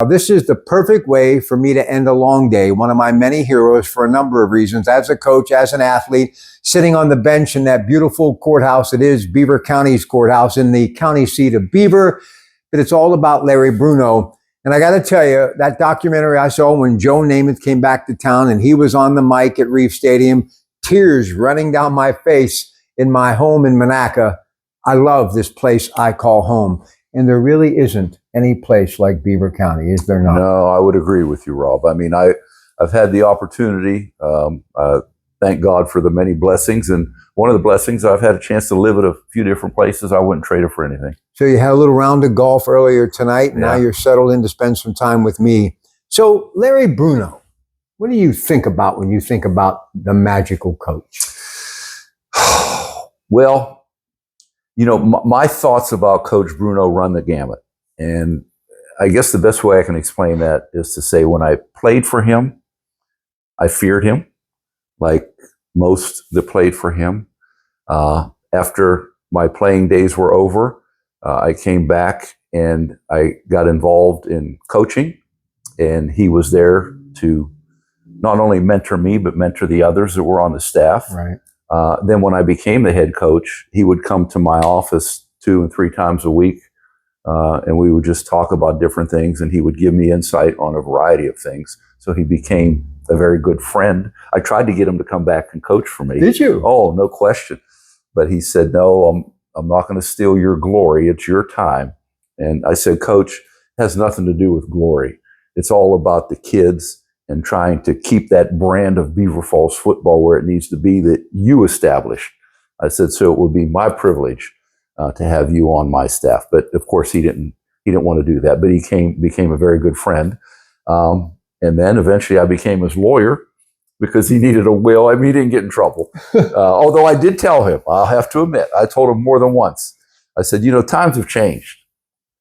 This is the perfect way for me to end a long day, one of my many heroes for a number of reasons. As a coach, as an athlete, sitting on the bench in that beautiful courthouse it is, Beaver County's courthouse in the county seat of Beaver. But it's all about Larry Bruno. And I got to tell you, that documentary I saw when Joe Namath came back to town and he was on the mic at Reeve Stadium, tears running down my face in my home in Monaca. I love this place I call home. And there really isn't any place like Beaver County, is there not? No, I would agree with you, Rob. I mean, I've had the opportunity, thank God for the many blessings. And one of the blessings, I've had a chance to live at a few different places. I wouldn't trade it for anything. So you had a little round of golf earlier tonight, and now you're settled in to spend some time with me. So Larry Bruno, what do you think about when you think about the magical coach? Well, you know, my thoughts about Coach Bruno run the gamut. And I guess the best way I can explain that is to say when I played for him, I feared him, like most that played for him. After my playing days were over, I came back and I got involved in coaching. And he was there to not only mentor me, but mentor the others that were on the staff. Right. Then when I became the head coach, he would come to my office 2 and 3 times a week, and we would just talk about different things, and he would give me insight on a variety of things. So he became a very good friend. I tried to get him to come back and coach for me. Did you? Oh, no question. But he said, no, I'm not going to steal your glory. It's your time. And I said, Coach, it has nothing to do with glory. It's all about the kids and trying to keep that brand of Beaver Falls football where it needs to be that you established. I said, so it would be my privilege to have you on my staff. But of course, he didn't want to do that. But he became a very good friend. And then eventually I became his lawyer because he needed a will. I mean, he didn't get in trouble. Although I did tell him, I'll have to admit, I told him more than once. I said, you know, times have changed.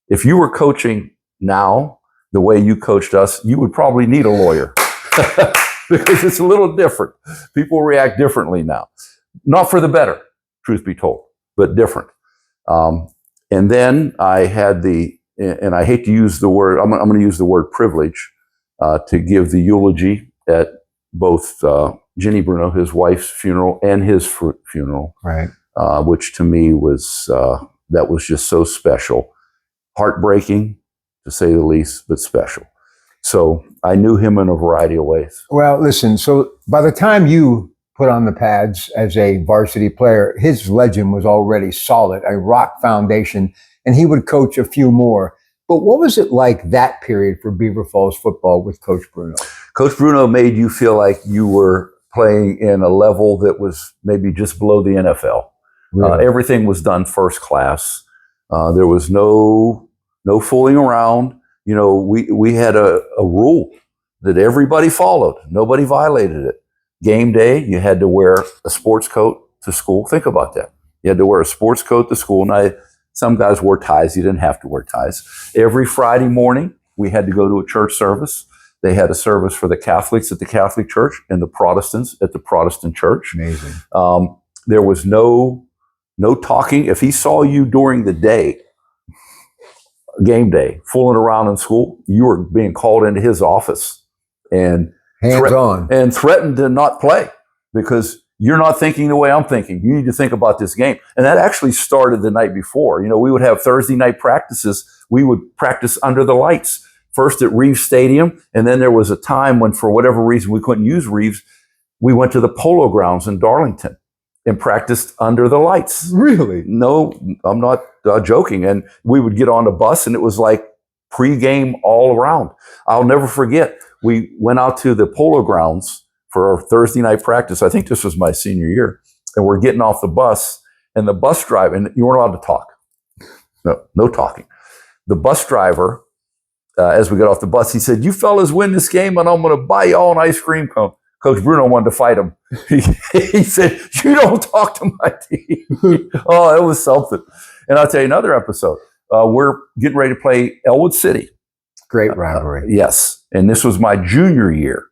If you were coaching now, the way you coached us, you would probably need a lawyer because it's a little different. People react differently now. Not for the better, truth be told, but different. And then I had and I hate to use the word, I'm going to use the word privilege to give the eulogy at both Ginny Bruno, his wife's funeral, and his funeral, right? Which to me was, that was just so special. Heartbreaking, to say the least, but special. So I knew him in a variety of ways. Well, listen, so by the time you put on the pads as a varsity player, his legend was already solid, a rock foundation, and he would coach a few more. But what was it like that period for Beaver Falls football with Coach Bruno? Coach Bruno made you feel like you were playing in a level that was maybe just below the NFL. Really? Everything was done first class. There was no fooling around. You know, we had a rule that everybody followed. Nobody violated it. Game day, you had to wear a sports coat to school. Think about that. You had to wear a sports coat to school. Now, some guys wore ties. You didn't have to wear ties. Every Friday morning, we had to go to a church service. They had a service for the Catholics at the Catholic Church and the Protestants at the Protestant Church. Amazing. There was no talking. If he saw you during the day, game day, fooling around in school, you were being called into his office and threatened to not play because you're not thinking the way I'm thinking. You need to think about this game. And that actually started the night before. You know, we would have Thursday night practices. We would practice under the lights, first at Reeves Stadium. And then there was a time when, for whatever reason, we couldn't use Reeves. We went to the Polo Grounds in Darlington and practiced under the lights. Really? No, I'm not joking. And we would get on the bus and it was like pregame all around. I'll never forget. We went out to the Polo Grounds for our Thursday night practice. I think this was my senior year. And we're getting off the bus and the bus driver, and you weren't allowed to talk. No talking. The bus driver, as we got off the bus, he said, "You fellas win this game and I'm going to buy you all an ice cream cone." Coach Bruno wanted to fight him. He said, "You don't talk to my team." Oh, it was something. And I'll tell you another episode. We're getting ready to play Elwood City. Great rivalry. Yes. And this was my junior year.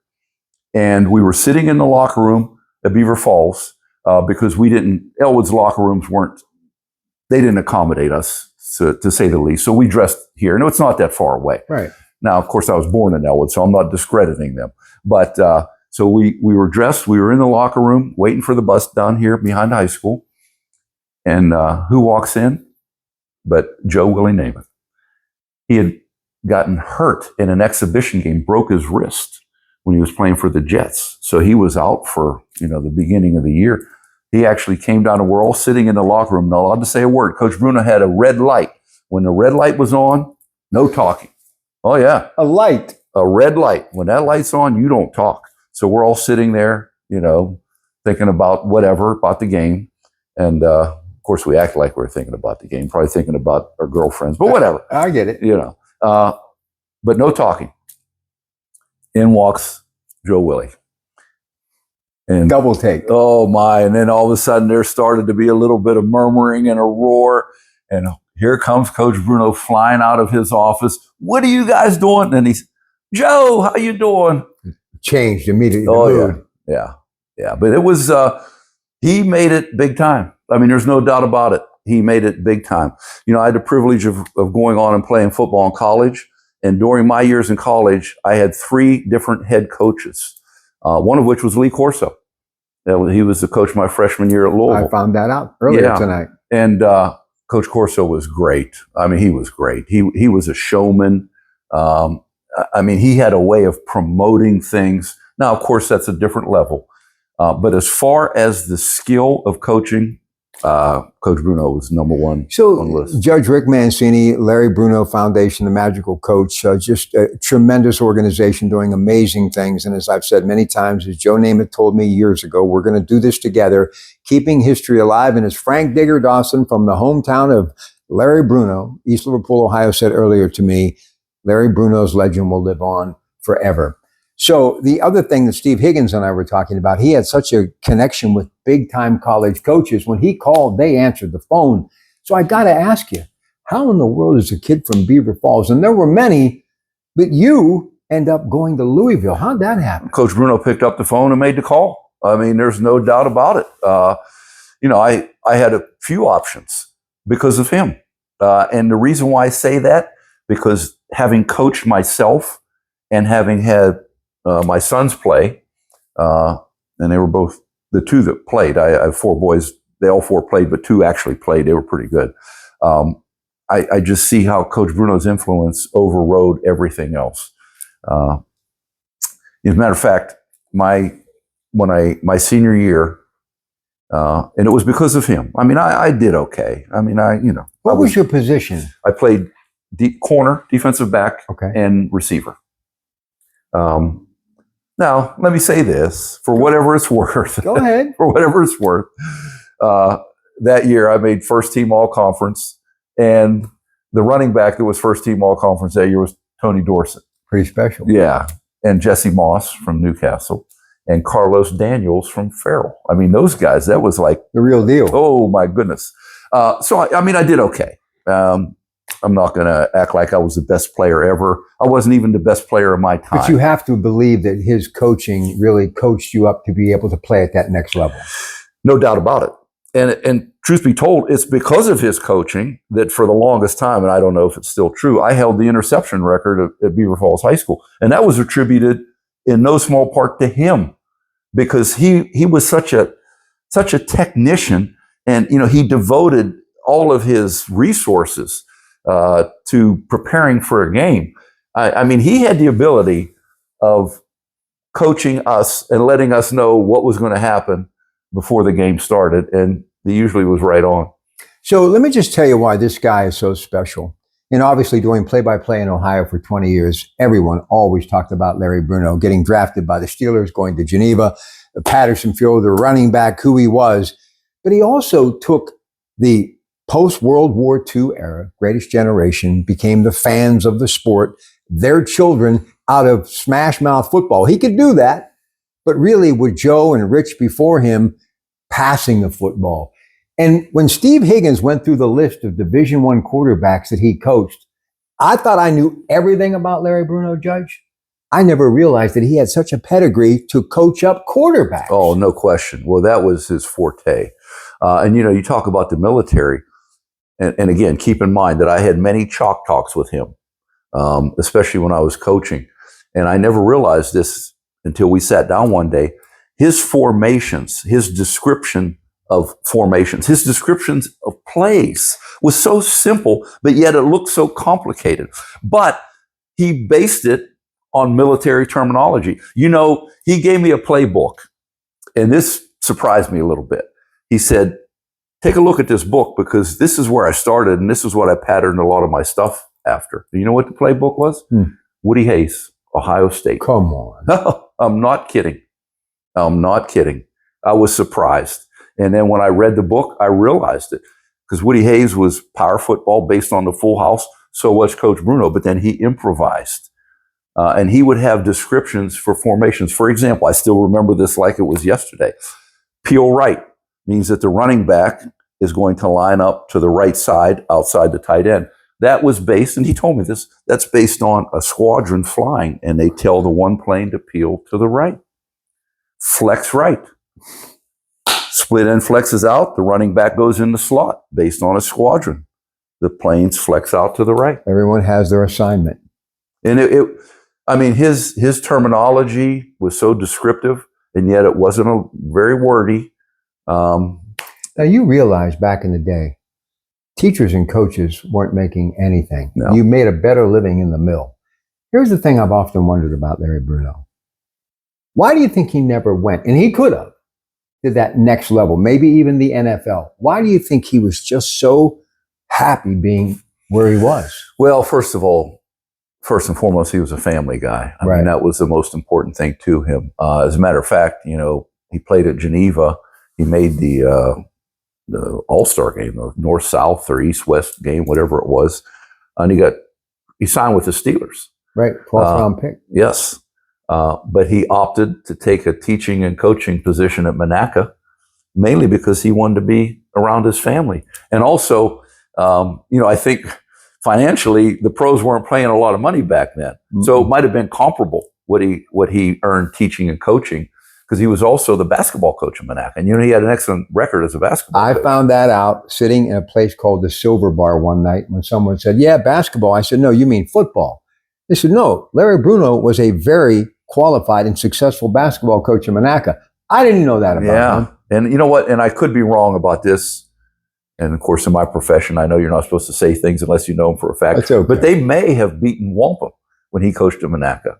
And we were sitting in the locker room at Beaver Falls because Elwood's locker rooms they didn't accommodate us, to say the least. So we dressed here. No, it's not that far away. Right. Now, of course, I was born in Elwood, so I'm not discrediting them. But so we were dressed. We were in the locker room waiting for the bus down here behind high school. And who walks in? But Joe Willie Namath. He had gotten hurt in an exhibition game, broke his wrist when he was playing for the Jets. So he was out for, the beginning of the year. He actually came down and we're all sitting in the locker room, not allowed to say a word. Coach Bruno had a red light. When the red light was on, no talking. Oh, yeah. A light. A red light. When that light's on, you don't talk. So we're all sitting there, thinking about whatever, about the game. And, of course, we act like we're thinking about the game, probably thinking about our girlfriends, but whatever. I get it. But no talking. In walks Joe Willie. And double take. Oh, my. And then all of a sudden there started to be a little bit of murmuring and a roar. And here comes Coach Bruno flying out of his office. What are you guys doing? And he's, Joe, how you doing? Changed immediately. Oh, yeah. But it was, he made it big time. I mean, there's no doubt about it. He made it big time. I had the privilege of going on and playing football in college. And during my years in college, I had 3 different head coaches, one of which was Lee Corso. He was the coach my freshman year at Louisville. I found that out earlier tonight. And Coach Corso was great. I mean, he was great. He was a showman. He had a way of promoting things. Now, of course, that's a different level. But as far as the skill of coaching, Coach Bruno was number one on the list. Judge Rick Mancini, Larry Bruno Foundation, the Magical Coach, just a tremendous organization doing amazing things. And as I've said many times, as Joe Namath told me years ago, we're going to do this together, keeping history alive. And as Frank Digger Dawson from the hometown of Larry Bruno, East Liverpool, Ohio, said earlier to me, Larry Bruno's legend will live on forever. So the other thing that Steve Higgins and I were talking about, he had such a connection with big-time college coaches. When he called, they answered the phone. So I got to ask you, how in the world is a kid from Beaver Falls, and there were many, but you end up going to Louisville? How'd that happen? Coach Bruno picked up the phone and made the call. I mean, there's no doubt about it. I had a few options because of him. And the reason why I say that, because having coached myself and having had my sons play, and they were both the 2 that played. I have 4 boys. They all 4 played, but 2 actually played. They were pretty good. I just see how Coach Bruno's influence overrode everything else. As a matter of fact, my senior year, and it was because of him. I mean, I did okay. I mean, What was your position? I played corner, defensive back, and receiver. Now, let me say this, for whatever it's worth. Go ahead. For whatever it's worth. That year, I made first team all-conference, and the running back that was first team all-conference that year was Tony Dorsett. Pretty special. Yeah, and Jesse Moss from Newcastle, and Carlos Daniels from Farrell. I mean, those guys, that was like the real deal. Oh, my goodness. So, I did okay. I'm not going to act like I was the best player ever. I wasn't even the best player of my time. But you have to believe that his coaching really coached you up to be able to play at that next level. No doubt about it. And truth be told, it's because of his coaching that for the longest time, and I don't know if it's still true, I held the interception record at Beaver Falls High School. And that was attributed in no small part to him, because he was such a technician, and he devoted all of his resources to preparing for a game. He had the ability of coaching us and letting us know what was going to happen before the game started, and he usually was right on. So let me just tell you why this guy is so special. And obviously doing play-by-play in Ohio for 20 years, everyone always talked about Larry Bruno getting drafted by the Steelers, going to Geneva, Patterson Field, the running back, who he was. But he also took the post-World War II era, greatest generation, became the fans of the sport, their children, out of smash mouth football. He could do that, but really with Joe and Rich before him, passing the football. And when Steve Higgins went through the list of Division I quarterbacks that he coached, I thought I knew everything about Larry Bruno, Judge. I never realized that he had such a pedigree to coach up quarterbacks. Oh, no question. Well, that was his forte. And you talk about the military. And again, keep in mind that I had many chalk talks with him. especially when I was coaching. And I never realized this until we sat down one day. His formations, his description of formations, his descriptions of plays was so simple, but yet it looked so complicated. But he based it on military terminology. You know, he gave me a playbook, and this surprised me a little bit. He said, take a look at this book because this is where I started, and this is what I patterned a lot of my stuff after. Do you know what the playbook was? Woody Hayes, Ohio State. Come on. No, I'm not kidding. I'm not kidding. I was surprised. And then when I read the book, I realized it. Because Woody Hayes was power football based on the Full House. So was Coach Bruno. But then he improvised. And he would have descriptions for formations. For example, I still remember this like it was yesterday. Peel right means that the running back is going to line up to the right side outside the tight end. That was based, and he told me this, that's based on a squadron flying, and they tell the one plane to peel to the right. Flex right. Split end flexes out, the running back goes in the slot based on a squadron. The planes flex out to the right. Everyone has their assignment. And his terminology was so descriptive, and yet it wasn't very wordy. Now, you realize back in the day, teachers and coaches weren't making anything. No. You made a better living in the mill. Here's the thing I've often wondered about Larry Bruno. Why do you think he never went, and he could have, to that next level, maybe even the NFL? Why do you think he was just so happy being where he was? Well, first and foremost, he was a family guy. I mean, that was the most important thing to him. As a matter of fact, he played at Geneva. He made the All-Star game, the North-South or East-West game, whatever it was. And he signed with the Steelers. Right, 12th round pick. Yes. But he opted to take a teaching and coaching position at Monaca, mainly because he wanted to be around his family. And also, I think financially, the pros weren't paying a lot of money back then. Mm-hmm. So it might have been comparable what he earned teaching and coaching, because he was also the basketball coach in Monaca. And he had an excellent record as a basketball coach. I found that out sitting in a place called the Silver Bar one night when someone said, yeah, basketball. I said, no, you mean football. They said, no, Larry Bruno was a very qualified and successful basketball coach in Monaca. I didn't know that about him. And you know what? And I could be wrong about this. And of course, in my profession, I know you're not supposed to say things unless you know them for a fact. That's okay. But they may have beaten Wampum when he coached in Monaca.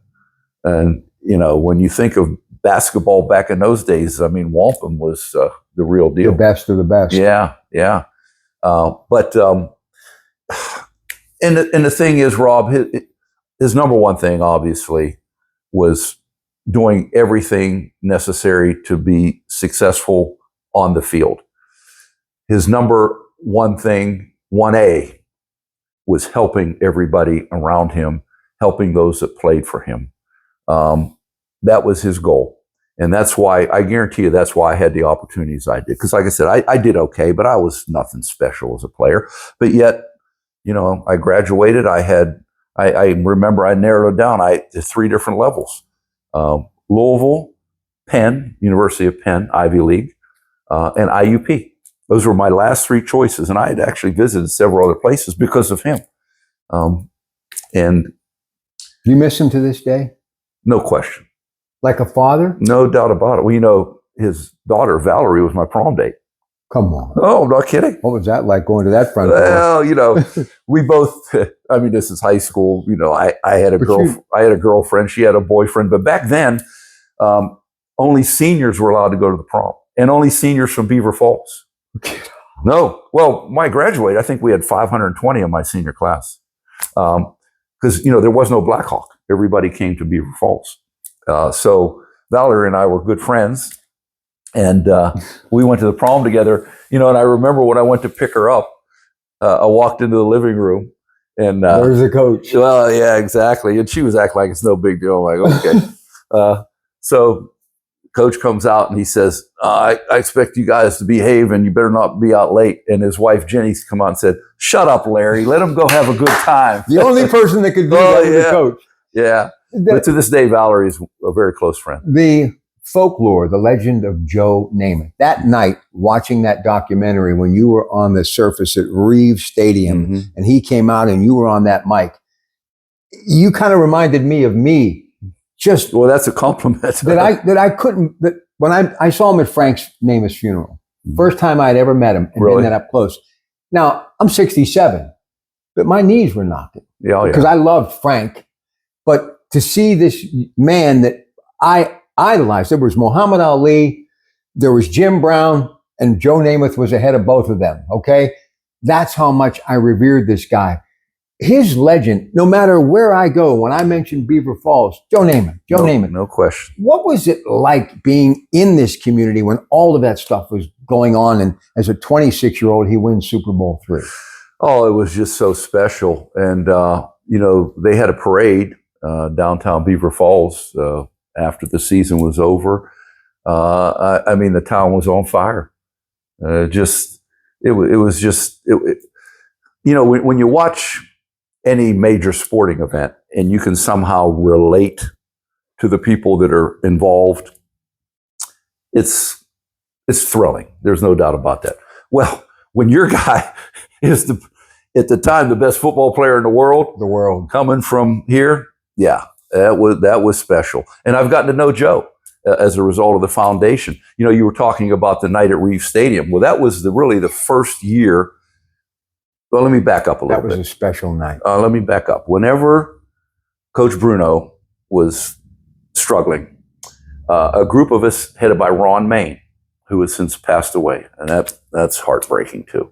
And, when you think of basketball back in those days, I mean, Wampum was the real deal. The best of the best. Yeah. And the thing is, Rob, his number one thing, obviously, was doing everything necessary to be successful on the field. His number one thing, 1A, was helping everybody around him, helping those that played for him. That was his goal. And that's why, I guarantee you, that's why I had the opportunities I did. Because like I said, I did okay, but I was nothing special as a player. But yet, I graduated. I remember I narrowed it down. To 3 different levels. Louisville, Penn, University of Penn, Ivy League, and IUP. Those were my last 3 choices. And I had actually visited several other places because of him. And you miss him to this day? No question. Like a father? No doubt about it. Well, his daughter, Valerie, was my prom date. Come on. Oh, I'm not kidding. What was that like going to that front door? Well, we both, this is high school. I had a girlfriend. She had a boyfriend. But back then, only seniors were allowed to go to the prom, and only seniors from Beaver Falls. No. Well, my graduate, I think we had 520 in my senior class. Because, there was no Black Hawk. Everybody came to Beaver Falls. So Valerie and I were good friends. And we went to the prom together, and I remember when I went to pick her up, I walked into the living room, and there's the coach. Well, yeah, exactly. And she was acting like it's no big deal. I'm like, okay. So coach comes out and he says, I expect you guys to behave, and you better not be out late. And his wife, Jenny's come out and said, shut up, Larry. Let him go have a good time. The only person that could do that was the coach. Yeah. But to this day, Valerie is a very close friend. The folklore, the legend of Joe Namath. That night, watching that documentary when you were on the surface at Reeves Stadium, and he came out and you were on that mic, you kind of reminded me of me. Just Well, that's a compliment. that I couldn't. That when I saw him at Frank's Namus funeral, first time I'd ever met him and Really? been that up close. Now I'm 67, but my knees were knocking Yeah, because I loved Frank. But to see this man that I idolized, there was Muhammad Ali, there was Jim Brown, and Joe Namath was ahead of both of them. Okay, that's how much I revered this guy. His legend, no matter where I go, when I mention Beaver Falls, Joe Namath. No question. What was it like being in this community when all of that stuff was going on? And as a 26-year-old, he wins Super Bowl III. Oh, it was just so special. And, they had a parade downtown Beaver Falls after the season was over. The town was on fire. When you watch any major sporting event and you can somehow relate to the people that are involved, it's thrilling. There's no doubt about that. Well, when your guy is at the time the best football player in the world coming from here, yeah, that was special. And I've gotten to know Joe as a result of the foundation. You were talking about the night at Reeves Stadium. Well, that was really the first year. Well, let me back up a little bit. That was a special night. Let me back up. Whenever Coach Bruno was struggling, a group of us headed by Ron Main, who has since passed away, and that's heartbreaking too.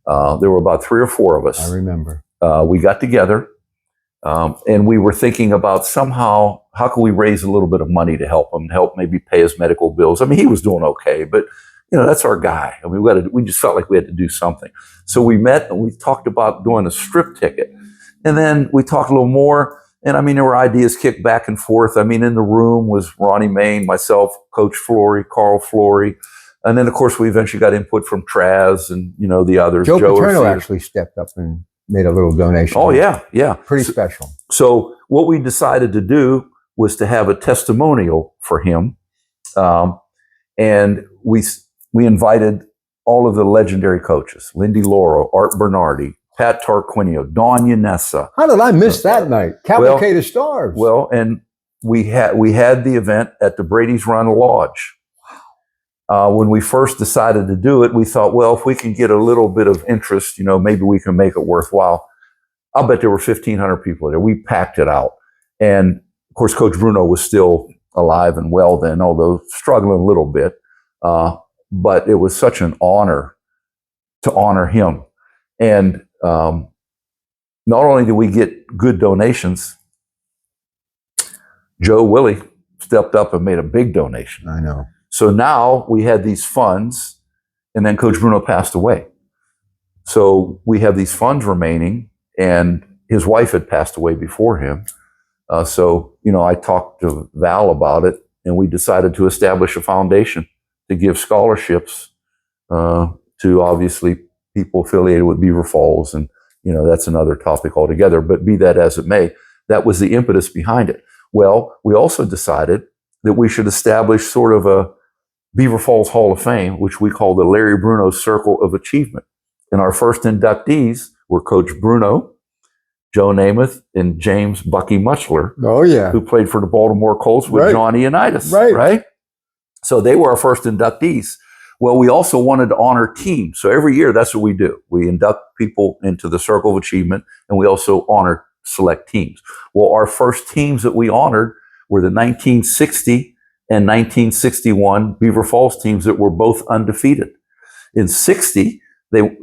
There were about 3 or 4 of us. I remember. We got together, and we were thinking about somehow how can we raise a little bit of money to help him, help maybe pay his medical bills. I mean, he was doing okay, but that's our guy. I mean, we just felt like we had to do something. So we met and we talked about doing a strip ticket. And then we talked a little more. And there were ideas kicked back and forth. In the room was Ronnie Main, myself, Coach Flory, Carl Flory. And then, of course, we eventually got input from Traz and, the others. Joe Paterno actually stepped up and made a little donation. Oh, yeah. Pretty special. So what we decided to do was to have a testimonial for him. And we invited all of the legendary coaches, Lindy Laurel, Art Bernardi, Pat Tarquinio, Dawn Yanessa. How did I miss that night? Cavalcade of Stars. Well, and we had the event at the Brady's Run Lodge. When we first decided to do it, we thought, well, if we can get a little bit of interest, maybe we can make it worthwhile. I'll bet there were 1,500 people there. We packed it out. And, of course, Coach Bruno was still alive and well then, although struggling a little bit. But it was such an honor to honor him. And not only did we get good donations, Joe Willie stepped up and made a big donation. I know. So now we had these funds, and then Coach Bruno passed away. So we have these funds remaining, and his wife had passed away before him. So I talked to Val about it, and we decided to establish a foundation to give scholarships to obviously people affiliated with Beaver Falls. And, that's another topic altogether. But be that as it may, that was the impetus behind it. Well, we also decided that we should establish sort of a Beaver Falls Hall of Fame, which we call the Larry Bruno Circle of Achievement. And our first inductees were Coach Bruno, Joe Namath, and James Bucky Mutchler. Oh, yeah. Who played for the Baltimore Colts with Johnny Unitas. Right? So they were our first inductees. Well, we also wanted to honor teams. So every year, that's what we do. We induct people into the Circle of Achievement, and we also honor select teams. Well, our first teams that we honored were the 1960 and 1961 Beaver Falls teams that were both undefeated. In 60,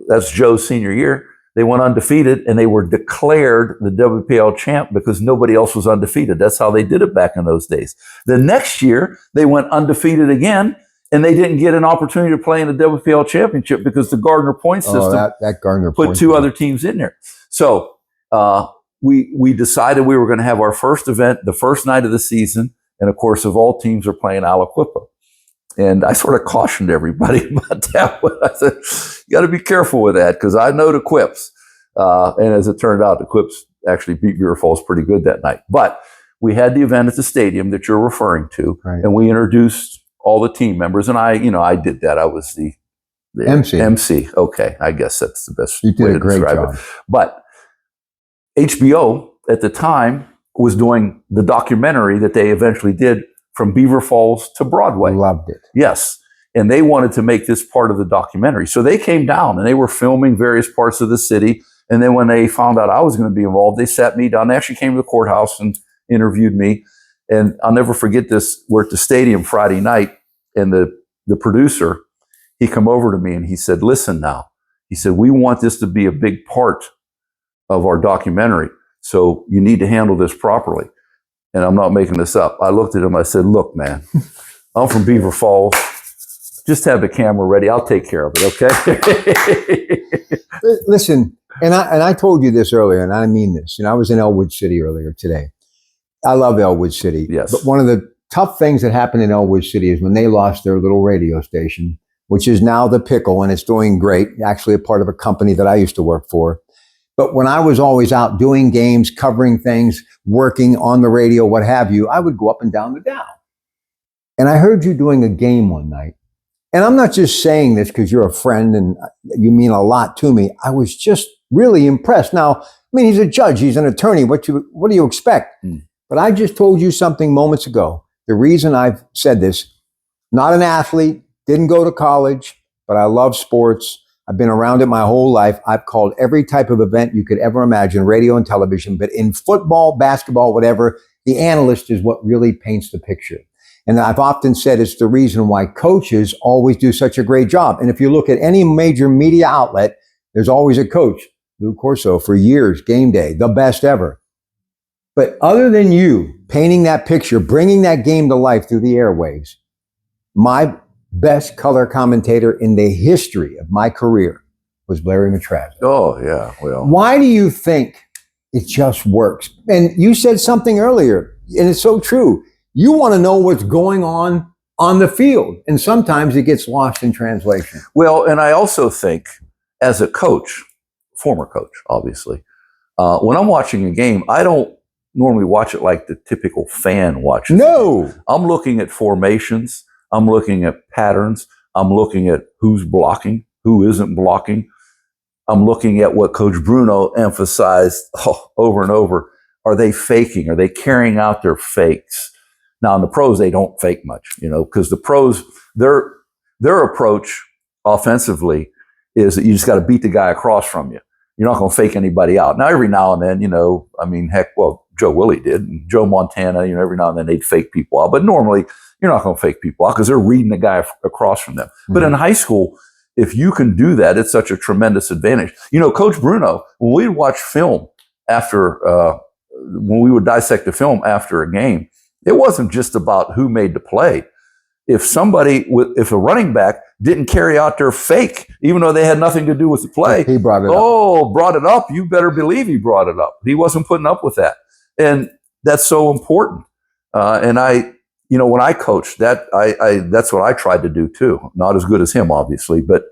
that's Joe's senior year, they went undefeated, and they were declared the WPL champ because nobody else was undefeated. That's how they did it back in those days. The next year, they went undefeated again, and they didn't get an opportunity to play in the WPL championship because the Gardner point system that Gardner put 2 other teams in there. So we decided we were going to have our first event the first night of the season, and of course, of all teams are playing Aliquippa. And I sort of cautioned everybody about that one. I said, you got to be careful with that because I know the Quips. And as it turned out, the Quips actually beat Beaver Falls pretty good that night. But we had the event at the stadium that you're referring to, and we introduced all the team members. And I did that. I was the MC. Okay, I guess that's the best way to describe it. But HBO at the time was doing the documentary that they eventually did from Beaver Falls to Broadway. Loved it. Yes. And they wanted to make this part of the documentary. So they came down and they were filming various parts of the city. And then when they found out I was going to be involved, they sat me down. They actually came to the courthouse and interviewed me. And I'll never forget this. We're at the stadium Friday night, and the producer, he come over to me and he said, listen now. He said, we want this to be a big part of our documentary. So you need to handle this properly. And I'm not making this up. I looked at him. I said, look, man, I'm from Beaver Falls. Just have the camera ready. I'll take care of it, okay? Listen, and I told you this earlier, and I mean this. I was in Elwood City earlier today. I love Elwood City. Yes. But one of the tough things that happened in Elwood City is when they lost their little radio station, which is now The Pickle, and it's doing great, actually a part of a company that I used to work for. But when I was always out doing games, covering things, working on the radio, what have you, I would go up and down the Dow. And I heard you doing a game one night. And I'm not just saying this because you're a friend and you mean a lot to me. I was just really impressed. Now, I mean, he's a judge, he's an attorney. What do you expect? But I just told you something moments ago. The reason I've said this, not an athlete, didn't go to college, but I love sports. I've been around it my whole life. I've called every type of event you could ever imagine, radio and television. But in football, basketball, whatever, the analyst is what really paints the picture. And I've often said it's the reason why coaches always do such a great job. And if you look at any major media outlet, there's always a coach. Lou Corso, for years, game day, the best ever. But other than you painting that picture, bringing that game to life through the airwaves, my best color commentator in the history of my career was Larry Matrazzo. Oh, yeah. Well, why do you think it just works? And you said something earlier, and it's so true. You want to know what's going on the field, and sometimes it gets lost in translation. Well, and I also think as a coach, former coach, obviously, when I'm watching a game, I don't normally watch it like the typical fan watches. No. I'm looking at formations. I'm looking at patterns. I'm looking at who's blocking, who isn't blocking. I'm looking at what Coach Bruno emphasized over and over. Are they faking? Are they carrying out their fakes? Now, in the pros, they don't fake much, because the pros, their approach offensively is that you just got to beat the guy across from you. You're not going to fake anybody out. Now, every now and then, heck, Joe Willie did, and Joe Montana, every now and then they'd fake people out. But normally, you're not going to fake people out because they're reading the guy across from them. Mm-hmm. But in high school, if you can do that, it's such a tremendous advantage. Coach Bruno, when we'd watch film when we would dissect the film after a game, it wasn't just about who made the play. If a running back didn't carry out their fake, even though they had nothing to do with the play, he brought it up. Oh, brought it up. You better believe he brought it up. He wasn't putting up with that. And that's so important. And when I coached, that's what I tried to do too. Not as good as him, obviously, but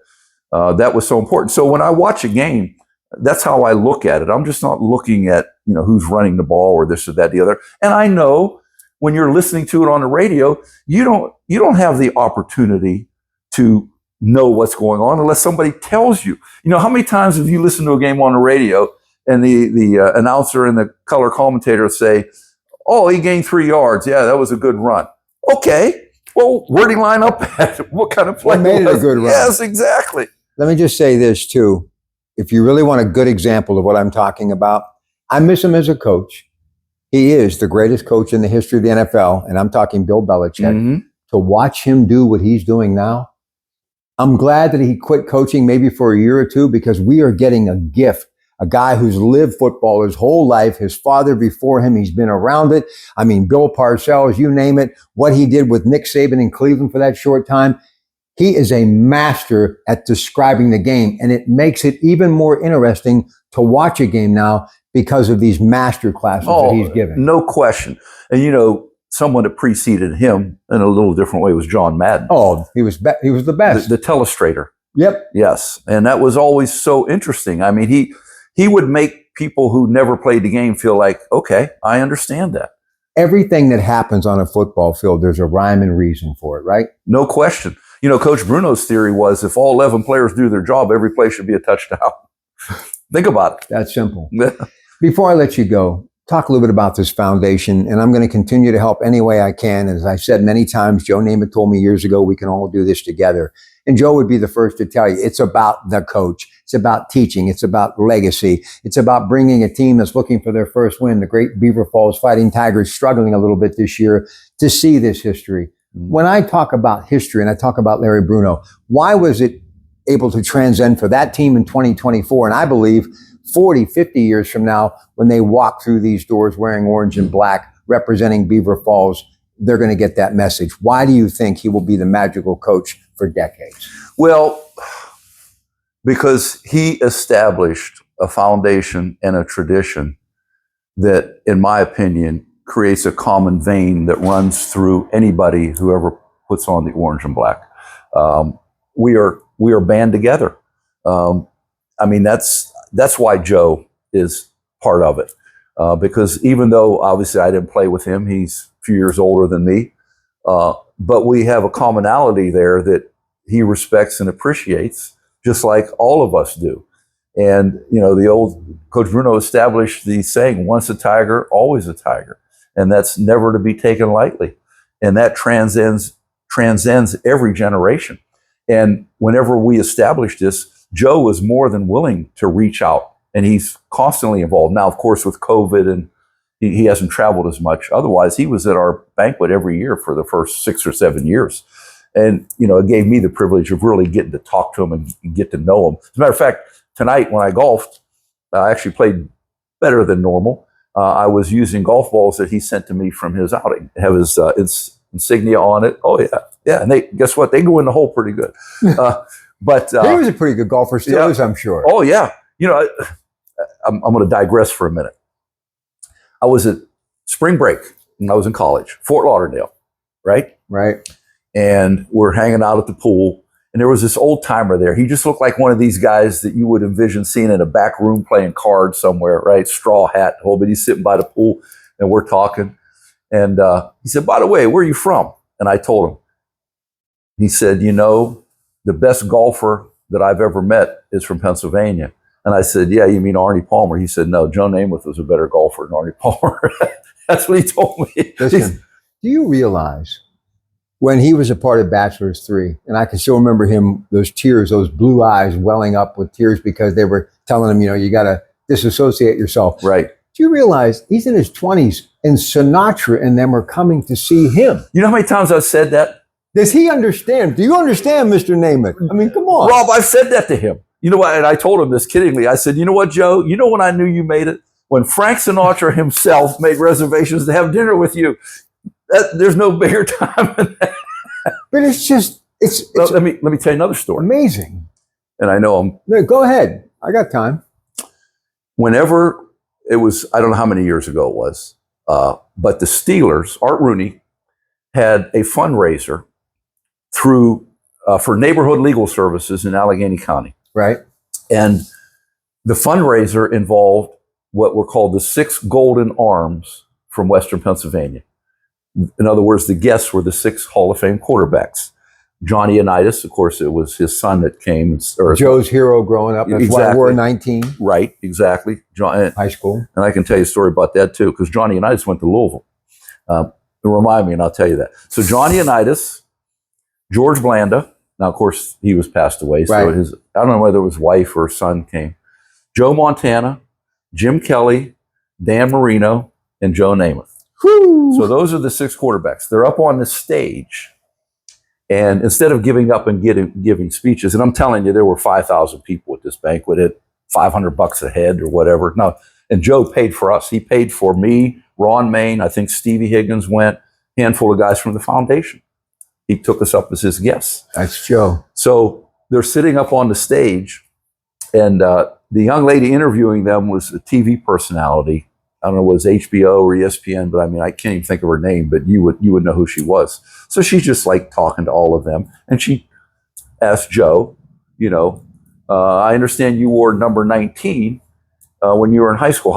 that was so important. So when I watch a game, that's how I look at it. I'm just not looking at, who's running the ball or this or that, the other. And I know when you're listening to it on the radio, you don't have the opportunity to know what's going on unless somebody tells you. How many times have you listened to a game on the radio and the announcer and the color commentator say, "Oh, he gained 3 yards. Yeah, that was a good run." Okay, well, where'd he line up at? What kind of play made it a good run? Yes, exactly. Let me just say this too. If you really want a good example of what I'm talking about, I miss him as a coach. He is the greatest coach in the history of the NFL, and I'm talking Bill Belichick. Mm-hmm. To watch him do what he's doing now, I'm glad that he quit coaching maybe for a year or two, because we are getting a gift. A guy who's lived football his whole life, his father before him, he's been around it. I mean, Bill Parcells, you name it, what he did with Nick Saban in Cleveland for that short time. He is a master at describing the game, and it makes it even more interesting to watch a game now because of these master classes that he's given. No question. And someone that preceded him in a little different way was John Madden. Oh, he was the best. The telestrator. Yep. Yes. And that was always so interesting. I mean, he would make people who never played the game feel like, okay, I understand that. Everything that happens on a football field, there's a rhyme and reason for it, right? No question. Coach Bruno's theory was if all 11 players do their job, every play should be a touchdown. Think about it. That's simple. Before I let you go, talk a little bit about this foundation, and I'm going to continue to help any way I can. As I've said many times, Joe Namath told me years ago, we can all do this together. And Joe would be the first to tell you, it's about the coach. It's about teaching. It's about legacy. It's about bringing a team that's looking for their first win, the great Beaver Falls Fighting Tigers, struggling a little bit this year, to see this history. When I talk about history and I talk about Larry Bruno, why was it able to transcend for that team in 2024? And I believe 40, 50 years from now, when they walk through these doors wearing orange and black, representing Beaver Falls, they're going to get that message. Why do you think he will be the magical coach for decades? Well, because he established a foundation and a tradition that, in my opinion, creates a common vein that runs through anybody who ever puts on the orange and black. We are band together. I mean, that's why Joe is part of it. Because even though obviously I didn't play with him, he's a few years older than me, but we have a commonality there that he respects and appreciates, just like all of us do. And, you know, the old Coach Bruno established the saying, once a Tiger, always a Tiger. And that's never to be taken lightly. And that transcends every generation. And whenever we established this, Joe was more than willing to reach out, and he's constantly involved. Now, of course, with COVID, and he hasn't traveled as much. Otherwise, he was at our banquet every year for the first 6 or 7 years. And, you know, it gave me the privilege of really getting to talk to him and get to know him. As a matter of fact, tonight when I golfed, I actually played better than normal. I was using golf balls that he sent to me from his outing. Have his insignia on it. Oh, yeah. And guess what? They go in the hole pretty good. But he was a pretty good golfer still, yeah, I'm sure. Oh, yeah. You know, I'm going to digress for a minute. I was at spring break when I was in college, Fort Lauderdale, right? Right. And we're hanging out at the pool, and there was this old timer there. He just looked like one of these guys that you would envision seeing in a back room playing cards somewhere, right? Straw hat, whole bit. He's sitting by the pool, and we're talking. And he said, by the way, where are you from? And I told him. He said, you know, the best golfer that I've ever met is from Pennsylvania. And I said, yeah, you mean Arnie Palmer? He said, no, Joe Namath was a better golfer than Arnie Palmer. That's what he told me. Listen, do you realize when he was a part of Bachelor's 3, and I can still remember him, those tears, those blue eyes welling up with tears because they were telling him, you know, you got to disassociate yourself. Right. Do you realize he's in his 20s and Sinatra and them are coming to see him? You know how many times I've said that? Does he understand? Do you understand, Mr. Namath? I mean, come on. Rob, I've said that to him. You know what? And I told him this kiddingly. I said, you know what, Joe? You know when I knew you made it? When Frank Sinatra himself made reservations to have dinner with you. There's no bigger time than that. But it's just, it's let me tell you another story. Amazing. And I know I'm... No, go ahead. I got time. Whenever it was, I don't know how many years ago it was, but the Steelers, Art Rooney, had a fundraiser through for neighborhood legal services in Allegheny County. Right. And the fundraiser involved what were called the 6 golden arms from Western Pennsylvania. In other words, the guests were the 6 Hall of Fame quarterbacks. Johnny Unitas, of course, it was his son that came. Or Joe's hero growing up. That's exactly. why I wore 19. Right, exactly. High school. And I can tell you a story about that, too, because Johnny Unitas went to Louisville. Remind me, and I'll tell you that. So Johnny Unitas, George Blanda. Now, of course, he was passed away. So right. I don't know whether his wife or son came. Joe Montana, Jim Kelly, Dan Marino, and Joe Namath. Whew. So those are the 6 quarterbacks. They're up on the stage. And instead of giving up and giving speeches, and I'm telling you, there were 5,000 people at this banquet at $500 a head or whatever. No, and Joe paid for us. He paid for me, Ron Main, I think Stevie Higgins went, handful of guys from the foundation. He took us up as his guests. That's Joe. So they're sitting up on the stage, and the young lady interviewing them was a TV personality. I don't know, it was HBO or ESPN, but I mean, I can't even think of her name, but you would know who she was. So she's just like talking to all of them. And she asked Joe, you know, I understand you wore number 19 when you were in high school.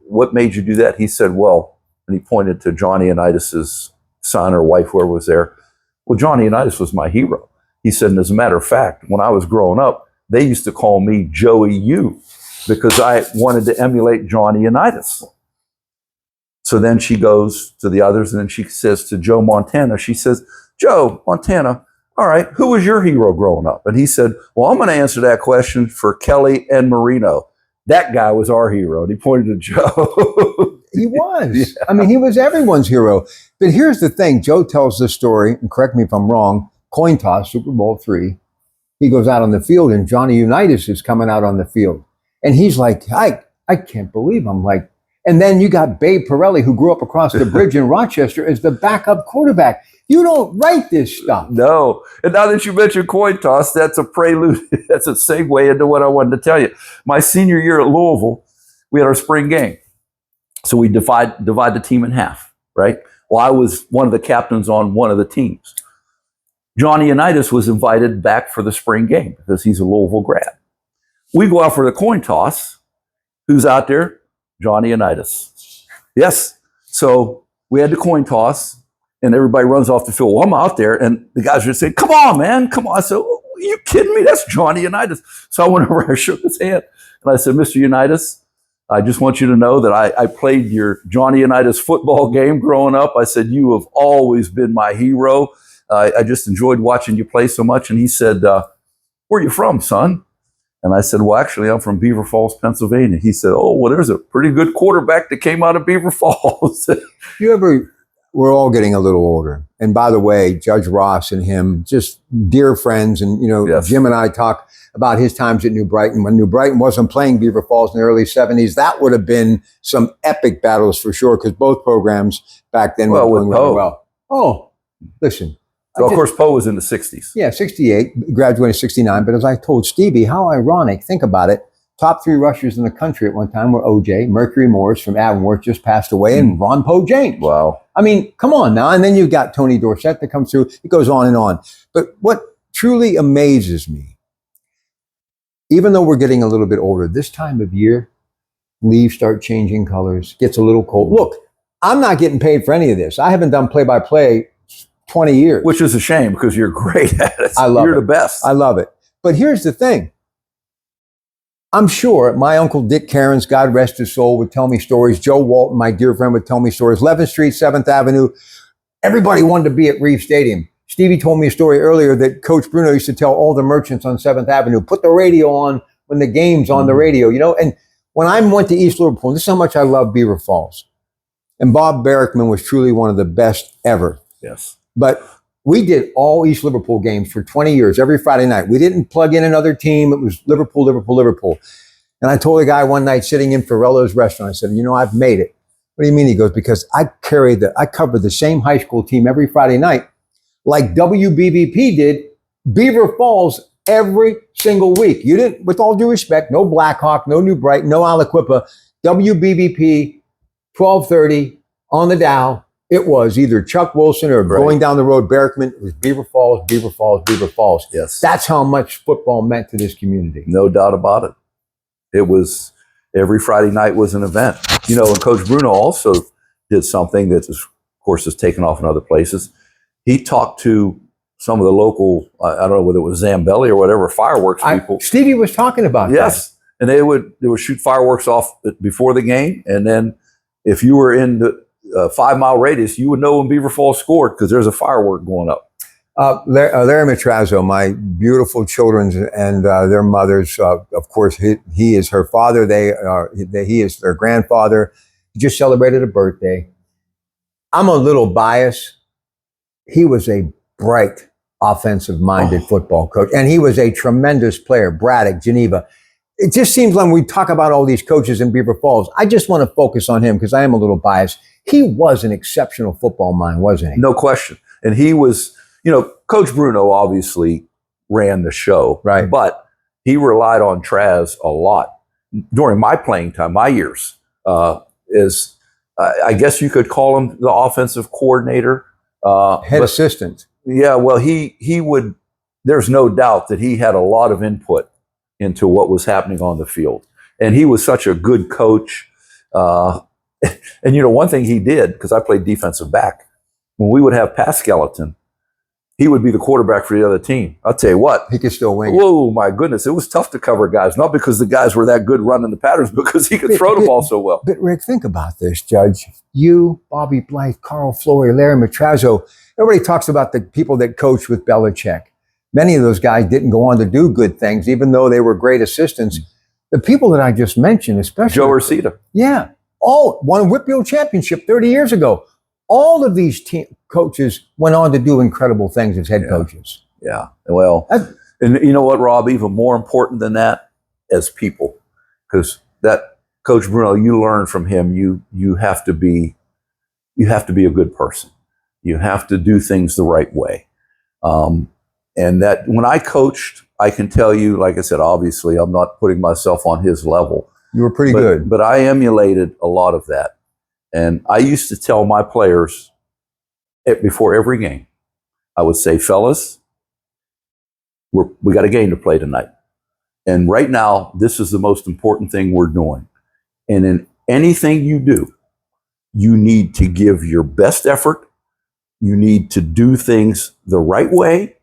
What made you do that? He said, well, and he pointed to Johnny Unitas's son or wife, whoever was there. Well, Johnny Unitas was my hero. He said, and as a matter of fact, when I was growing up, they used to call me Joey U because I wanted to emulate Johnny Unitas. So then she goes to the others, and then she says to Joe Montana, she says, Joe Montana, all right, who was your hero growing up? And he said, well, I'm going to answer that question for Kelly and Marino. That guy was our hero. And he pointed to Joe. He was. Yeah. I mean, he was everyone's hero. But here's the thing. Joe tells this story, and correct me if I'm wrong, coin toss, Super Bowl III. He goes out on the field, and Johnny Unitas is coming out on the field. And he's like, I can't believe I'm like, and then you got Babe Pirelli, who grew up across the bridge in Rochester, as the backup quarterback. You don't write this stuff. No. And now that you mentioned coin toss, that's a prelude. That's a segue into what I wanted to tell you. My senior year at Louisville, we had our spring game. So we divide the team in half, right? Well, I was one of the captains on one of the teams. Johnny Unitas was invited back for the spring game because he's a Louisville grad. We go out for the coin toss. Who's out there? Johnny Unitas. Yes. So we had the coin toss, and everybody runs off the field. Well, I'm out there, and the guys are saying, come on, man, come on. I said, are you kidding me? That's Johnny Unitas. So I went over, I shook his hand, and I said, Mr. Unitas, I just want you to know that I played your Johnny Unitas football game growing up. I said, you have always been my hero. I just enjoyed watching you play so much. And he said, where are you from, son? And I said, well, actually, I'm from Beaver Falls, Pennsylvania. He said, oh, well, there's a pretty good quarterback that came out of Beaver Falls. We're all getting a little older. And by the way, Judge Ross and him, just dear friends. And, Yes. Jim and I talk about his times at New Brighton. When New Brighton wasn't playing Beaver Falls in the early 70s, that would have been some epic battles for sure, because both programs back then were doing really well. Oh, listen. So, of course, Poe was in the 60s. Yeah, 68, graduated 69. But as I told Stevie, how ironic, think about it. Top 3 rushers in the country at one time were O.J., Mercury Morris from Avonworth just passed away, and Ron Poe James. Wow. I mean, come on now. And then you've got Tony Dorsett that comes through. It goes on and on. But what truly amazes me, even though we're getting a little bit older, this time of year, leaves start changing colors, gets a little cold. Look, I'm not getting paid for any of this. I haven't done play-by-play 20 years. Which is a shame because you're great at it. I love it. You're the best. I love it. But here's the thing. I'm sure my uncle Dick Cairns, God rest his soul, would tell me stories. Joe Walton, my dear friend, would tell me stories. 11th Street, 7th Avenue. Everybody wanted to be at Reeve Stadium. Stevie told me a story earlier that Coach Bruno used to tell all the merchants on 7th Avenue, put the radio on when the game's on the radio, And when I went to East Liverpool, this is how much I love Beaver Falls. And Bob Barrickman was truly one of the best ever. Yes. But we did all East Liverpool games for 20 years, every Friday night. We didn't plug in another team. It was Liverpool, Liverpool, Liverpool. And I told a guy one night sitting in Ferrello's restaurant, I said, I've made it. What do you mean? He goes, because I covered the same high school team every Friday night, like WBVP did Beaver Falls every single week. You didn't, with all due respect, no Blackhawk, no New Brighton, no Aliquippa, WBVP, 1230 on the Dow. It was either Chuck Wilson or going down the road, Barrickman. It was Beaver Falls, Beaver Falls, Beaver Falls. Yes. That's how much football meant to this community. No doubt about it. It was, every Friday night was an event. And Coach Bruno also did something that, of course, is taken off in other places. He talked to some of the local, I don't know whether it was Zambelli or whatever, fireworks people. Stevie was talking about that. Yes. And they would shoot fireworks off before the game. And then if you were in the 5-mile radius, you would know when Beaver Falls scored because there's a firework going up. Larry Matrazzo, my beautiful children and their mothers, of course, he is her father. He is their grandfather. He just celebrated a birthday. I'm a little biased. He was a bright, offensive-minded football coach, and he was a tremendous player. Braddock, Geneva. It just seems like when we talk about all these coaches in Beaver Falls, I just want to focus on him because I am a little biased. He was an exceptional football mind, wasn't he? No question. And he was, Coach Bruno obviously ran the show, right? But he relied on Traz a lot during my playing time, my years. I guess you could call him the offensive coordinator, head assistant. Yeah, well, he would. There's no doubt that he had a lot of input into what was happening on the field, and he was such a good coach. And one thing he did, because I played defensive back, when we would have pass skeleton, he would be the quarterback for the other team. I'll tell you what. He could still wing. Whoa, my goodness. It was tough to cover guys, not because the guys were that good running the patterns, because he could throw the ball so well. But Rick, think about this, Judge. You, Bobby Blythe, Carl Flory, Larry Matrazzo, everybody talks about the people that coached with Belichick. Many of those guys didn't go on to do good things, even though they were great assistants. The people that I just mentioned, especially Joe Ursita. Yeah. All won a Whitfield championship 30 years ago. All of these coaches went on to do incredible things as head coaches. Yeah. Well, and you know what, Rob, even more important than that, as people, because that Coach Bruno, you learn from him, you have to be a good person. You have to do things the right way. And that when I coached, I can tell you, like I said, obviously I'm not putting myself on his level. You were pretty good. But I emulated a lot of that. And I used to tell my players before every game, I would say, fellas, we got a game to play tonight. And right now, this is the most important thing we're doing. And in anything you do, you need to give your best effort. You need to do things the right way,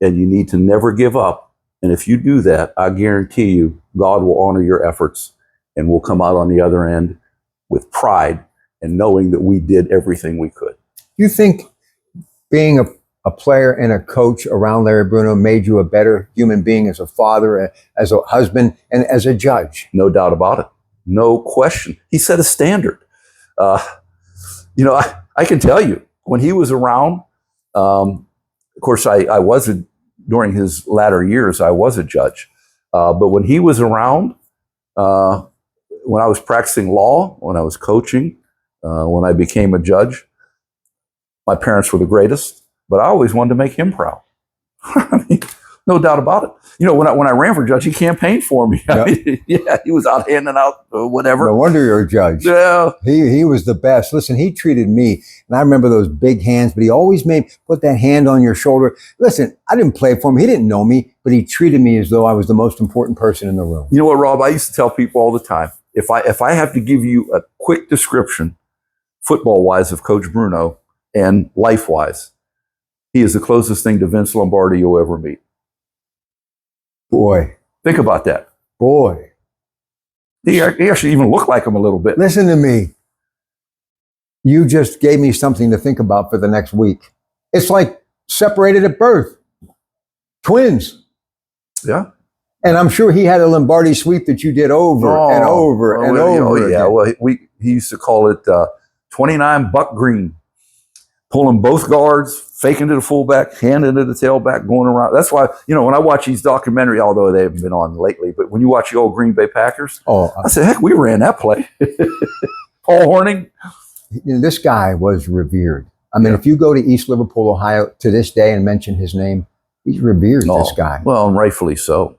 and you need to never give up. And if you do that, I guarantee you, God will honor your efforts and we'll come out on the other end with pride and knowing that we did everything we could. You think being a player and a coach around Larry Bruno made you a better human being as a father, as a husband, and as a judge? No doubt about it. No question. He set a standard. I can tell you, when he was around, of course, I wasn't, during his latter years, I was a judge. But when he was around, when I was practicing law, when I was coaching, when I became a judge, my parents were the greatest, but I always wanted to make him proud. I mean, no doubt about it. You know, when I ran for judge, he campaigned for me. Yep. I mean, yeah, he was out handing out whatever. No wonder you're a judge. Yeah. He was the best. Listen, he treated me, and I remember those big hands, but he always put that hand on your shoulder. Listen, I didn't play for him. He didn't know me, but he treated me as though I was the most important person in the room. You know what, Rob? I used to tell people all the time, if I have to give you a quick description, football-wise, of Coach Bruno and life-wise, he is the closest thing to Vince Lombardi you'll ever meet. Boy. Think about that. Boy. He actually even looked like him a little bit. Listen to me. You just gave me something to think about for the next week. It's like separated at birth. Twins. Yeah. And I'm sure he had a Lombardi sweep that you did over and over and over. Oh, yeah. Again. Well, he used to call it 29 buck green. Pulling both guards, faking to the fullback, handing to the tailback, going around. That's why, when I watch these documentaries, although they haven't been on lately, but when you watch the old Green Bay Packers, I said, heck, we ran that play. Paul Hornung. This guy was revered. I mean, if you go to East Liverpool, Ohio to this day and mention his name, he's revered, this guy. Well, and rightfully so.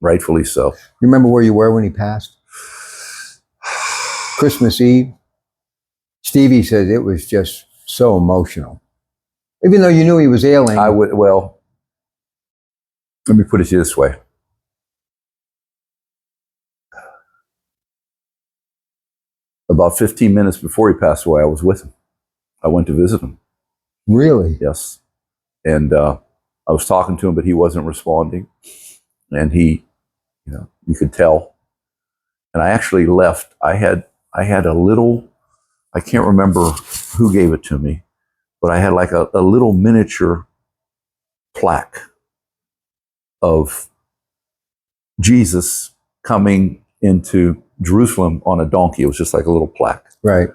Rightfully so. You remember where you were when he passed? Christmas Eve. Stevie said it was just so emotional. Even though you knew he was ailing. Let me put it this way. About 15 minutes before he passed away, I was with him. I went to visit him. Really? Yes. And I was talking to him, but he wasn't responding. And he, you could tell. And I actually left. I had a little, I can't remember who gave it to me, but I had like a little miniature plaque of Jesus coming into Jerusalem on a donkey. It was just like a little plaque. Right.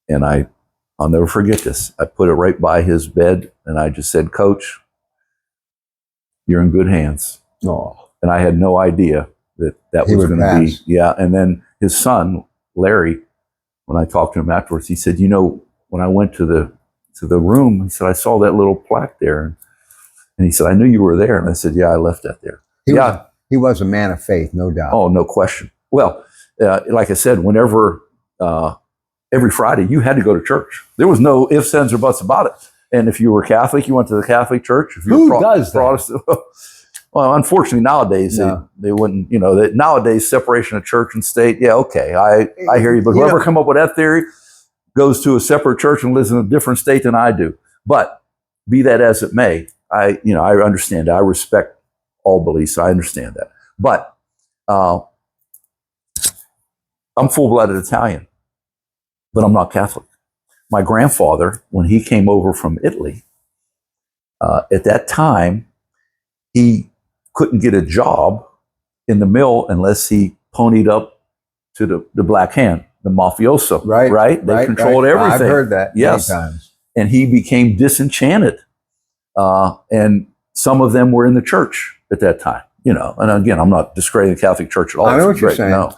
And I'll never forget this. I put it right by his bed and I just said, Coach, you're in good hands. Oh. And I had no idea that was going to be. Yeah. And then his son, Larry, when I talked to him afterwards, he said, when I went to the room, he said, I saw that little plaque there. And he said, I knew you were there. And I said, yeah, I left that there. He was a man of faith, no doubt. Oh, no question. Well, like I said, whenever, every Friday, you had to go to church. There was no ifs, ands, or buts about it. And if you were Catholic, you went to the Catholic church. If you Who were does that? Protestant, well, unfortunately, nowadays, they wouldn't, nowadays, separation of church and state, yeah, okay, I hear you. But whoever come up with that theory goes to a separate church and lives in a different state than I do. But be that as it may, I understand that. I respect all beliefs. I understand that. But I'm full-blooded Italian, but I'm not Catholic. My grandfather, when he came over from Italy, at that time, he couldn't get a job in the mill unless he ponied up to the Black Hand, the mafioso. Right? They controlled everything. I've heard that many times. And he became disenchanted. And some of them were in the church at that time. And again, I'm not discrediting the Catholic Church at all. I know what you're saying. No.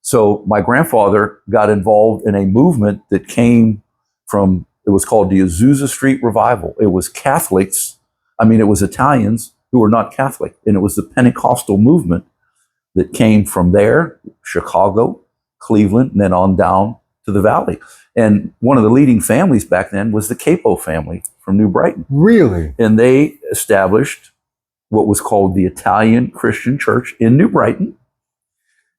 So my grandfather got involved in a movement that came from, it was called the Azusa Street Revival. It was Catholics. It was Italians who were not Catholic. And it was the Pentecostal movement that came from there, Chicago, Cleveland, and then on down to the Valley. And one of the leading families back then was the Capo family from New Brighton. Really? And they established what was called the Italian Christian Church in New Brighton.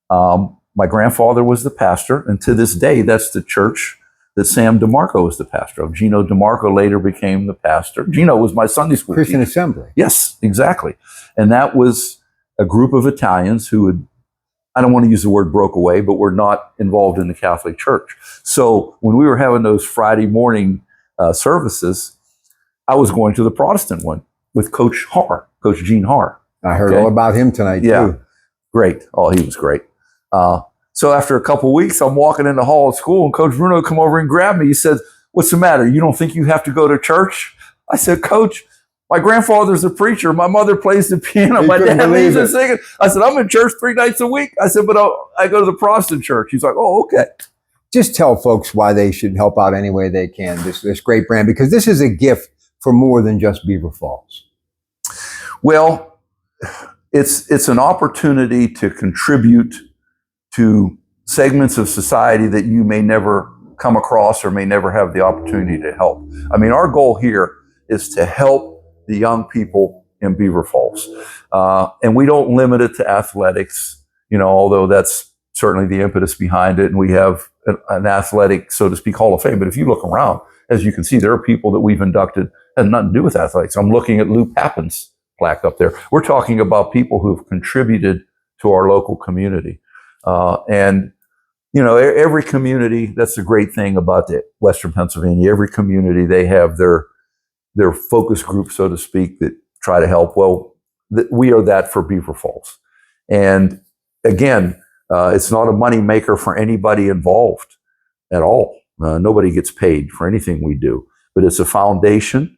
My grandfather was the pastor, and to this day, that's the church that Sam DeMarco was the pastor of. Gino DeMarco later became the pastor. Gino was my Sunday school Christian teacher. Assembly. Yes, exactly. And that was a group of Italians who had, I don't want to use the word broke away, but were not involved in the Catholic Church. So when we were having those Friday morning services, I was going to the Protestant one with Coach Gene Haar. I heard all about him tonight, too. Great. Oh, he was great. So after a couple of weeks, I'm walking in the hall of school, and Coach Bruno come over and grabbed me. He said, "What's the matter? You don't think you have to go to church?" I said, "Coach, my grandfather's a preacher. My mother plays the piano. My dad leads and singing." I said, "I'm in church 3 nights a week." I said, "But I go to the Protestant church." He's like, "Oh, okay." Just tell folks why they should help out any way they can, this great brand, because this is a gift for more than just Beaver Falls. Well, it's an opportunity to contribute to segments of society that you may never come across or may never have the opportunity to help. Our goal here is to help the young people in Beaver Falls. And we don't limit it to athletics, although that's certainly the impetus behind it. And we have an athletic, so to speak, Hall of Fame. But if you look around, as you can see, there are people that we've inducted that have nothing to do with athletics. I'm looking at Lou Pappin's plaque up there. We're talking about people who've contributed to our local community. And every community, that's the great thing about the Western Pennsylvania. Every community, they have their focus group, so to speak, that try to help. Well, we are that for Beaver Falls. And again, it's not a money maker for anybody involved at all. Nobody gets paid for anything we do, but it's a foundation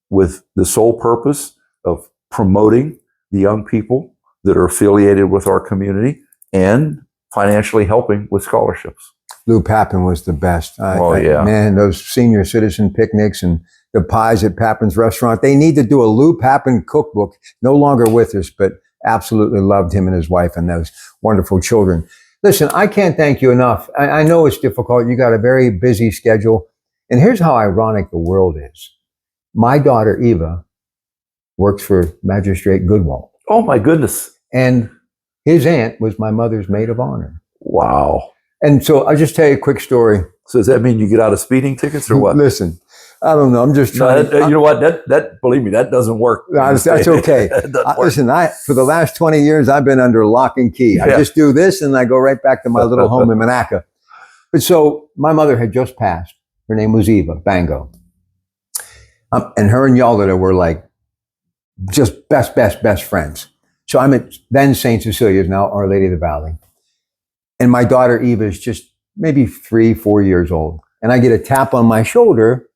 with the sole purpose of promoting the young people that are affiliated with our community and financially helping with scholarships. Lou Pappin was the best. Man, those senior citizen picnics and the pies at Pappin's restaurant. They need to do a Lou Pappin cookbook. No longer with us, but absolutely loved him and his wife and those wonderful children. Listen, I can't thank you enough. I know it's difficult. You got a very busy schedule. And here's how ironic the world is. My daughter, Eva, works for Magistrate Goodwall. Oh, my goodness. And his aunt was my mother's maid of honor. Wow. And so I'll just tell you a quick story. So does that mean you get out of speeding tickets or what? Listen, I don't know. I'm just trying. You know what? That believe me, that doesn't work. That's okay. Listen, for the last 20 years, I've been under lock and key. Yeah. I just do this and I go right back to my little home in Monaca. But so my mother had just passed. Her name was Eva Bango. And her and Yolanda were like just best friends. So I'm at then St. Cecilia's, now Our Lady of the Valley. And my daughter Eva is just maybe 3-4 years old. And I get a tap on my shoulder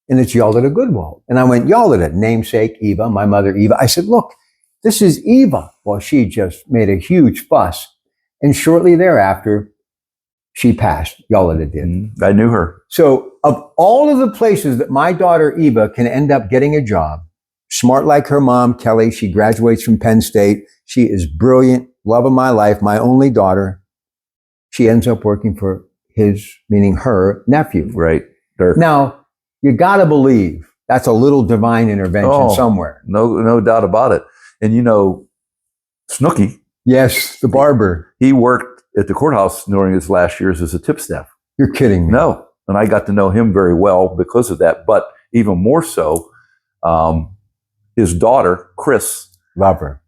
and it's Yolanda Goodwall. And I went, Yolanda, namesake Eva, my mother Eva. I said, look, this is Eva. Well, she just made a huge fuss. And shortly thereafter, she passed. Yolanda did. I knew her. So of all of the places that my daughter Eva can end up getting a job, smart like her mom, Kelly, she graduates from Penn State. She is brilliant, love of my life, my only daughter. She ends up working for his, meaning her, nephew. Right. Dirk. Now, you got to believe that's a little divine intervention somewhere. No doubt about it. And Snooky. Yes, the barber. He worked at the courthouse during his last years as a tip staff. You're kidding me. No. And I got to know him very well because of that. But even more so, His daughter, Chris, Love her.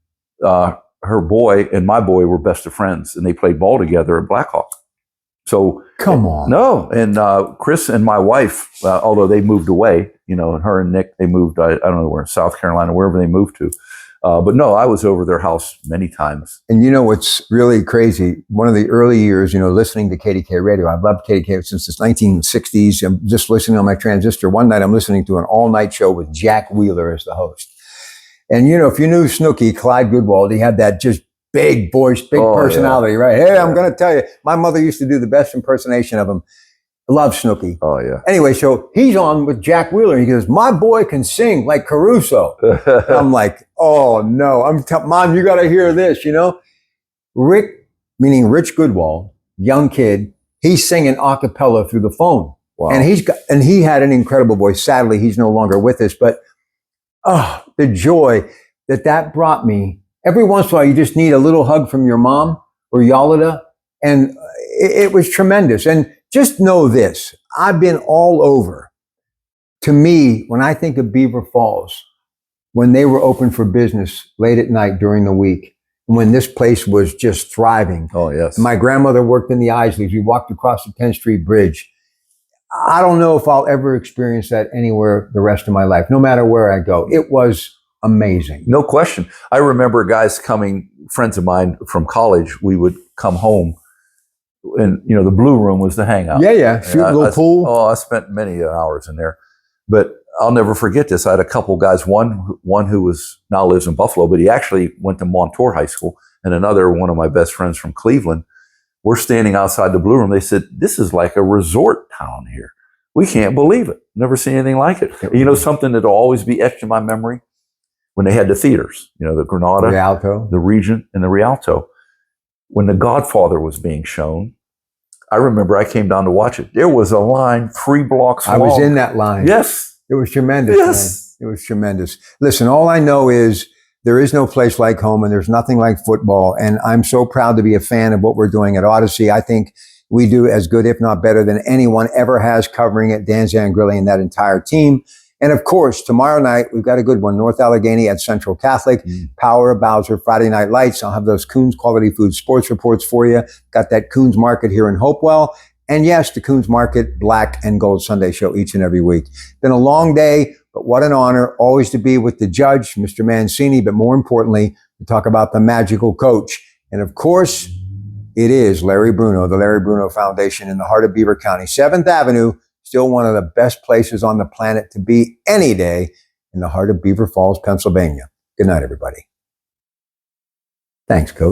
her boy and my boy were best of friends, and they played ball together at Blackhawk. So Come on. no, and Chris and my wife, although they moved away, and her and Nick, they moved. I don't know where, South Carolina, wherever they moved to. But no, I was over their house many times. And you know what's really crazy? One of the early years, listening to KDK radio, I've loved KDK since the 1960s. I'm just listening on my transistor. One night I'm listening to an all-night show with Jack Wheeler as the host. And if you knew Snooki, Clyde Goodwald, he had that just big voice, big personality, right? Hey, I'm going to tell you, my mother used to do the best impersonation of him. I love Snooki. Oh, yeah. Anyway, so he's on with Jack Wheeler. He goes, my boy can sing like Caruso. I'm like, oh, no. Mom, you got to hear this, Rick, meaning Rich Goodwald, young kid, he's singing a cappella through the phone. Wow. And he had an incredible voice. Sadly, he's no longer with us. But, the joy that brought me. Every once in a while, you just need a little hug from your mom or Yolanda. And it was tremendous. And just know this, I've been all over. To me, when I think of Beaver Falls, when they were open for business late at night during the week, when this place was just thriving. Oh, yes. My grandmother worked in the Isleys. We walked across the 10th Street Bridge. I don't know if I'll ever experience that anywhere the rest of my life, no matter where I go. It was amazing. No question. I remember guys coming, friends of mine from college, we would come home and, the Blue Room was the hangout. Yeah. Shoot a little pool. I spent many hours in there. But I'll never forget this. I had a couple guys, one who now lives in Buffalo, but he actually went to Montour High School, and another one of my best friends from Cleveland. We're standing outside the Blue Room. They said, this is like a resort town here. We can't believe it. Never seen anything like it. Something that'll always be etched in my memory? When they had the theaters, the Granada, Rialto, the Regent, and the Rialto. When The Godfather was being shown, I remember I came down to watch it. There was a line 3 blocks long. I was in that line. Yes. It was tremendous. Yes. Man. It was tremendous. Listen, all I know is there is no place like home and there's nothing like football. And I'm so proud to be a fan of what we're doing at Odyssey. I think we do as good, if not better, than anyone ever has covering it. Dan Zangrilli and that entire team. And of course, tomorrow night, we've got a good one. North Allegheny at Central Catholic, Power of Bowser, Friday Night Lights. I'll have those Coons Quality Food Sports reports for you. Got that Coons Market here in Hopewell. And yes, the Coons Market Black and Gold Sunday show each and every week. Been a long day, but what an honor always to be with the judge, Mr. Mancini, but more importantly, to talk about the magical coach. And of course, it is Larry Bruno, the Larry Bruno Foundation in the heart of Beaver County, 7th Avenue. Still one of the best places on the planet to be any day in the heart of Beaver Falls, Pennsylvania. Good night, everybody. Thanks, Coach.